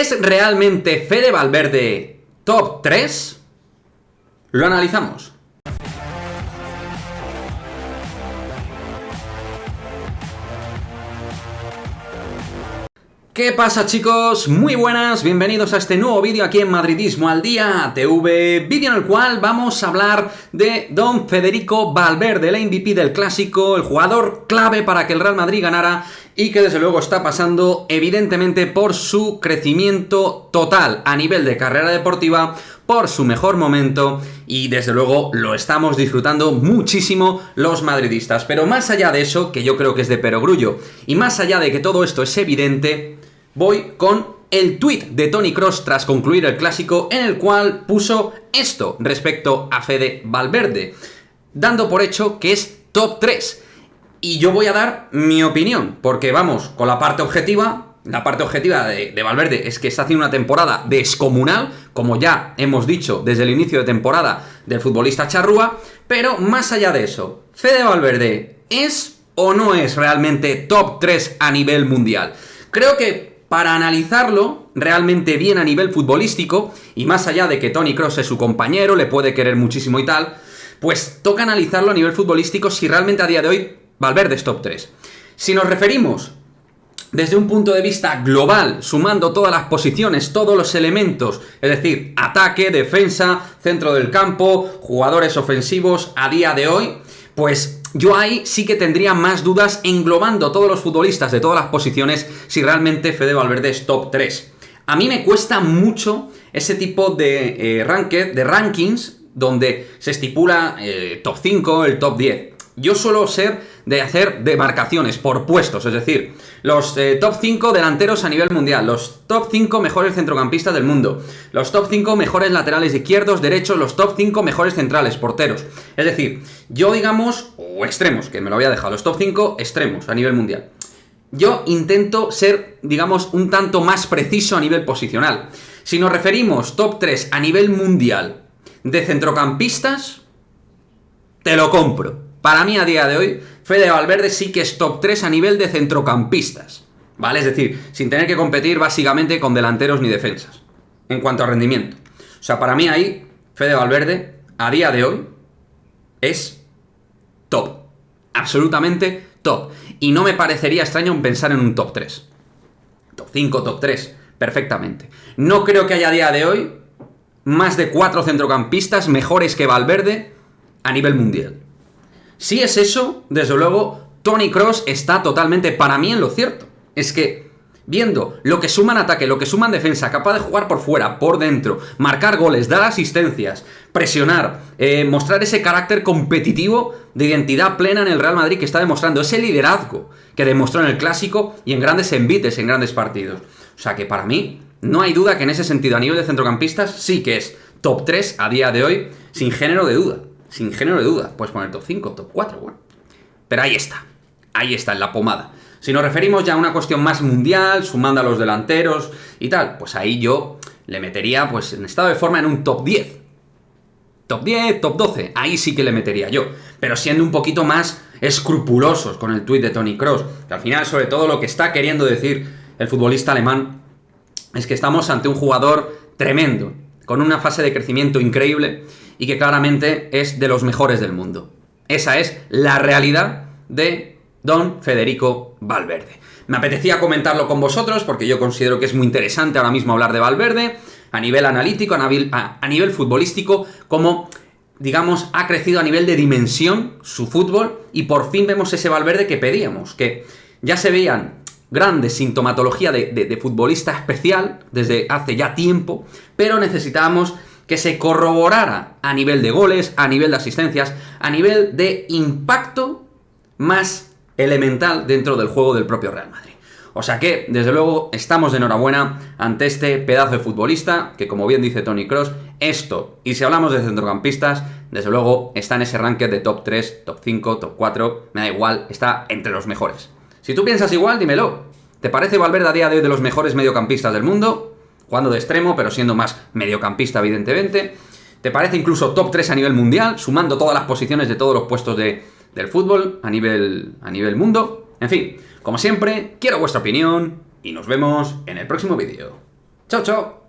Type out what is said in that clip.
¿Es realmente Fede Valverde top 3? Lo analizamos. ¿Qué pasa, chicos? Muy buenas, bienvenidos a este nuevo vídeo aquí en Madridismo al Día TV, vídeo en el cual vamos a hablar de don Federico Valverde, el MVP del Clásico, el jugador clave para que el Real Madrid ganara y que desde luego está pasando evidentemente por su crecimiento total a nivel de carrera deportiva, por su mejor momento y desde luego lo estamos disfrutando muchísimo los madridistas. Pero más allá de eso, que yo creo que es de perogrullo, y más allá de que todo esto es evidente, voy con el tuit de Toni Kroos tras concluir el Clásico, en el cual puso esto respecto a Fede Valverde, dando por hecho que es top 3. Y yo voy a dar mi opinión, porque vamos con la parte objetiva. La parte objetiva de Valverde es que está haciendo una temporada descomunal, como ya hemos dicho desde el inicio de temporada del futbolista charrúa, pero más allá de eso, ¿Fede Valverde es o no es realmente top 3 a nivel mundial? Creo que para analizarlo realmente bien a nivel futbolístico, y más allá de que Toni Kroos es su compañero, le puede querer muchísimo y tal, pues toca analizarlo a nivel futbolístico si realmente a día de hoy Valverde es top 3. Si nos referimos desde un punto de vista global, sumando todas las posiciones, todos los elementos, es decir, ataque, defensa, centro del campo, jugadores ofensivos a día de hoy, pues yo ahí sí que tendría más dudas englobando todos los futbolistas de todas las posiciones si realmente Fede Valverde es top 3. A mí me cuesta mucho ese tipo de rankings donde se estipula top 5, el top 10. Yo suelo ser de hacer demarcaciones por puestos, es decir, los top 5 delanteros a nivel mundial, los top 5 mejores centrocampistas del mundo, los top 5 mejores laterales izquierdos, derechos, los top 5 mejores centrales, porteros. Es decir, yo digamos, o extremos, que me lo había dejado, los top 5 extremos a nivel mundial. Yo intento ser, digamos, un tanto más preciso a nivel posicional. Si nos referimos top 3 a nivel mundial de centrocampistas, te lo compro. Para mí, a día de hoy, Fede Valverde sí que es top 3 a nivel de centrocampistas, ¿vale? Es decir, sin tener que competir básicamente con delanteros ni defensas, en cuanto a rendimiento. O sea, para mí ahí, Fede Valverde, a día de hoy, es top. Absolutamente top. Y no me parecería extraño pensar en un top 3. Top 5, top 3, perfectamente. No creo que haya a día de hoy más de 4 centrocampistas mejores que Valverde a nivel mundial. Si es eso, desde luego, Toni Kroos está totalmente para mí en lo cierto. Es que, viendo lo que suma en ataque, lo que suma en defensa, capaz de jugar por fuera, por dentro, marcar goles, dar asistencias, presionar, mostrar ese carácter competitivo de identidad plena en el Real Madrid que está demostrando, ese liderazgo que demostró en el Clásico y en grandes envites, en grandes partidos. O sea que para mí, no hay duda que en ese sentido, a nivel de centrocampistas, sí que es top 3 a día de hoy, sin género de duda. Sin género de duda, puedes poner top 5, top 4, bueno. Pero ahí está, en la pomada. Si nos referimos ya a una cuestión más mundial, sumando a los delanteros y tal, pues ahí yo le metería, pues en estado de forma, en un top 10. Top 10, top 12, ahí sí que le metería yo. Pero siendo un poquito más escrupulosos con el tuit de Toni Kroos, que al final, sobre todo, lo que está queriendo decir el futbolista alemán es que estamos ante un jugador tremendo, con una fase de crecimiento increíble y que claramente es de los mejores del mundo. Esa es la realidad de don Federico Valverde. Me apetecía comentarlo con vosotros porque yo considero que es muy interesante ahora mismo hablar de Valverde a nivel analítico, a nivel futbolístico, como, digamos, ha crecido a nivel de dimensión su fútbol y por fin vemos ese Valverde que pedíamos, que ya se veían grandes sintomatología de futbolista especial desde hace ya tiempo, pero necesitábamos que se corroborara a nivel de goles, a nivel de asistencias, a nivel de impacto más elemental dentro del juego del propio Real Madrid. O sea que, desde luego, estamos de enhorabuena ante este pedazo de futbolista que, como bien dice Toni Kroos, esto, y si hablamos de centrocampistas, desde luego está en ese ranking de top 3, top 5, top 4, me da igual, está entre los mejores. Si tú piensas igual, dímelo. ¿Te parece Valverde a día de hoy de los mejores mediocampistas del mundo? Jugando de extremo, pero siendo más mediocampista, evidentemente. ¿Te parece incluso top 3 a nivel mundial, sumando todas las posiciones de todos los puestos del fútbol a nivel mundo? En fin, como siempre, quiero vuestra opinión y nos vemos en el próximo vídeo. Chao, chao.